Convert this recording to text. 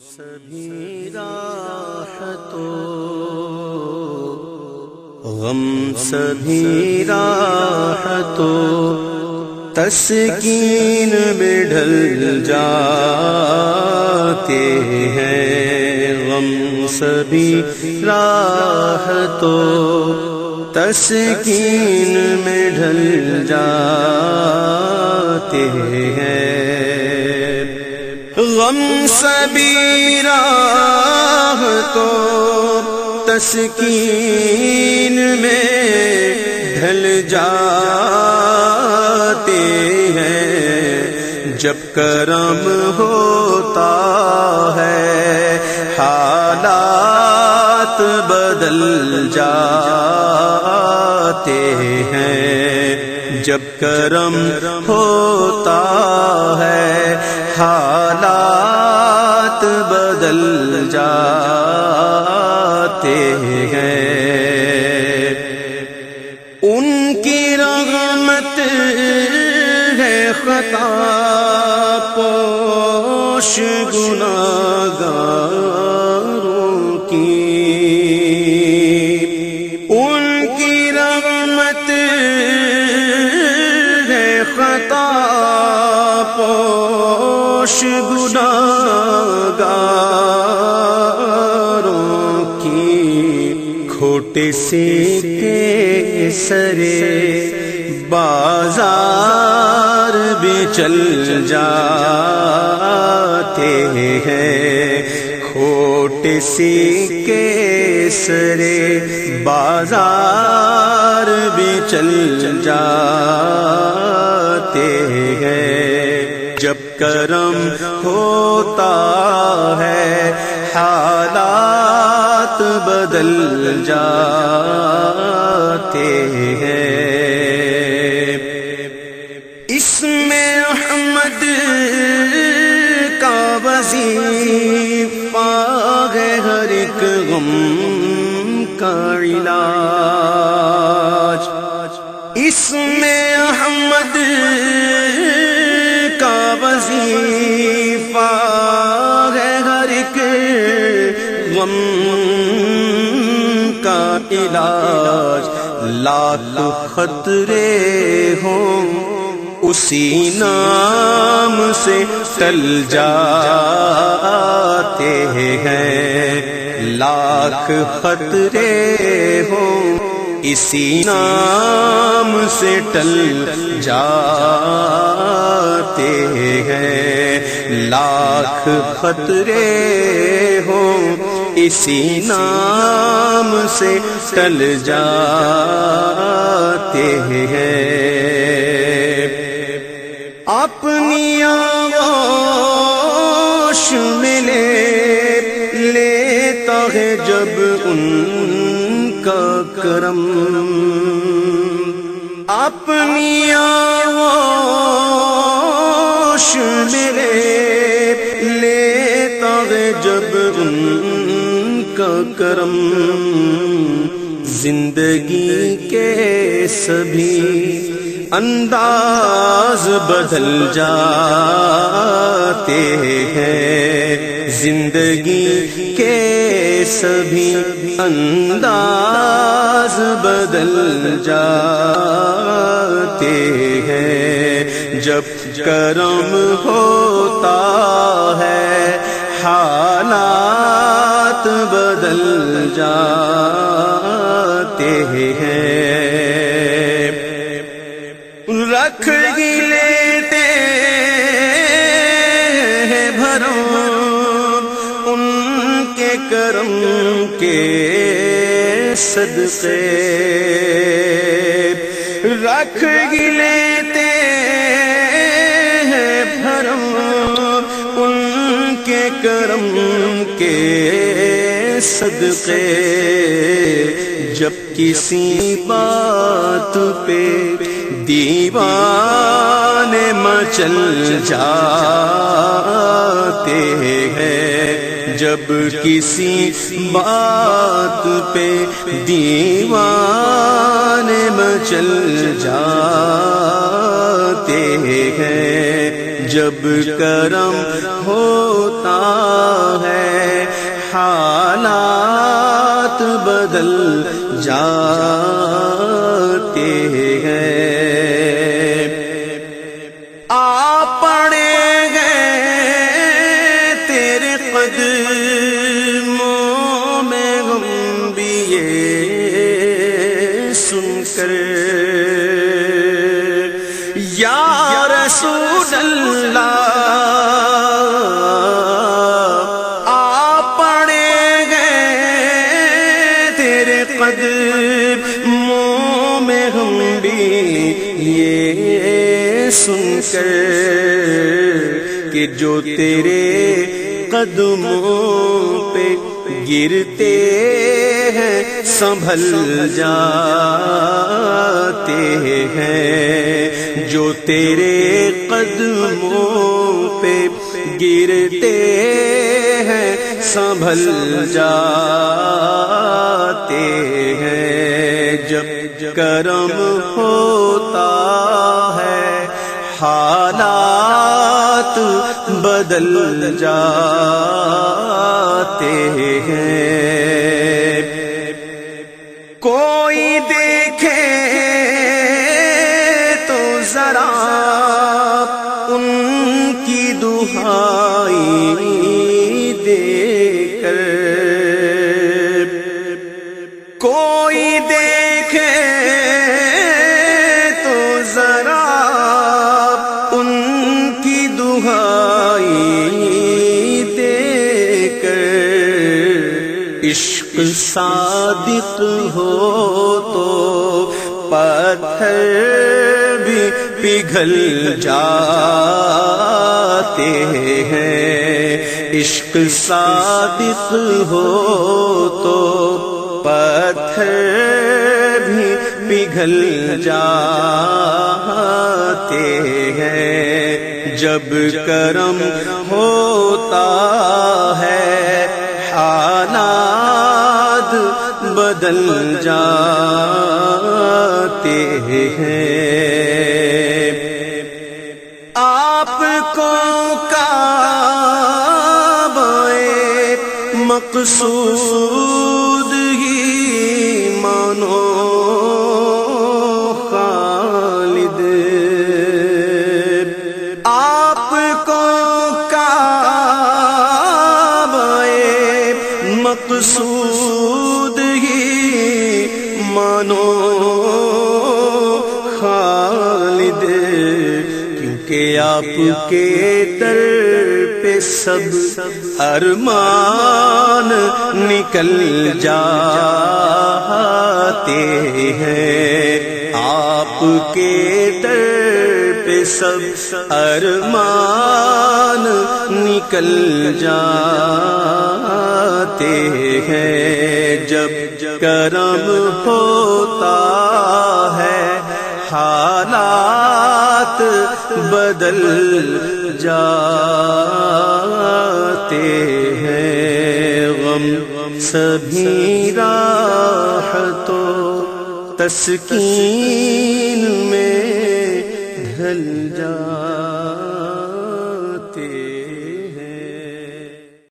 سبھی راحتوں غم سبھی راحتوں تسکین میں ڈھل جاتے ہیں، غم سبھی راحتوں تسکین میں ڈھل جاتے ہیں، غم سبھی راحتوں تسکین میں ڈھل جاتے ہیں، جب کرم ہوتا ہے حالات بدل جاتے ہیں، جب کرم ہوتا ہے حالات بدل جاتے ہیں، ان کی رحمت ہے خطا پوش گناہگاروں کی، ان کی رحمت ہے خطا پوش گناہگاروں کی، کھوٹے سکے سرے بازار بھی چل جاتے ہیں، کھوٹے سکے سرے بازار بھی چل جاتے ہیں، جب کرم ہوتا ہے حالات بدل جاتے ہیں، اس میں احمد کا وظیفہ ہے ہر ایک غم کا علاج، اس میں احمد کا وظیفہ ہے ہر ایک غم کا علاج، لاکھ خطرے ہوں اسی نام سے ٹل جاتے ہیں، لاکھ خطرے ہوں اسی نام سے ٹل جاتے ہیں، لاکھ خطرے ہوں اسی نام سے ٹل جاتے ہیں، اپنی آغوش میں لیتا ہے جب ان کا کرم، اپنی آغوش میں لیتا ہے جب ان کا کرم، زندگی کے سبھی انداز بدل جاتے ہیں، زندگی کے سبھی انداز بدل جاتے ہیں، جب کرم ہوتا ہے حالات بدل جاتے ہیں، رکھ ہی لیتے ہیں بھرم ان کے کرم کے صدقے، رکھ ہی لیتے ہیں بھرم ان کے کرم کے صدقے، جب کسی بات پہ دیوانے مچل جاتے ہیں، جب کسی بات پہ دیوانے مچل جاتے ہیں، جب کرم ہوتا ہے حالات بدل جاتے ہیں، آ پڑے گئے تیرے قدموں میں ہم بھی یہ سن کر، یا رسول اللہ قدموں میں ہم بھی یہ سن کر کہ جو تیرے قدموں پہ گرتے ہیں سنبھل جاتے ہیں، جو تیرے قدموں پہ گرتے ہیں سنبھل جاتے ہیں، جب کرم ہوتا ہے حالات بدل جاتے ہیں، کوئی دیکھے تو ذرا ان کی دہائی دے کر، کوئی دیکھے تو ذرا ان کی دہائی دے کر، عشق صادق ہو تو پتھر بھی پگھل جاتے ہیں، عشق صادق ہو تو پتھر بھی پگھل جاتے ہیں، جب کرم ہوتا ہے حالات بدل جاتے ہیں، آپ کو کعبہ مقصود ہی مانو خالد، آپ کو کعبہ مقصود ہی مانو خالد، کیونکہ آپ کے در پہ سب ارمان نکل جاتے ہیں، آپ کے در پہ سب ارمان نکل جاتے ہیں، جب کرم ہوتا ہے حالات بدل جاتے ہیں، غم سبھی راحتوں تسکین میں ڈھل جاتے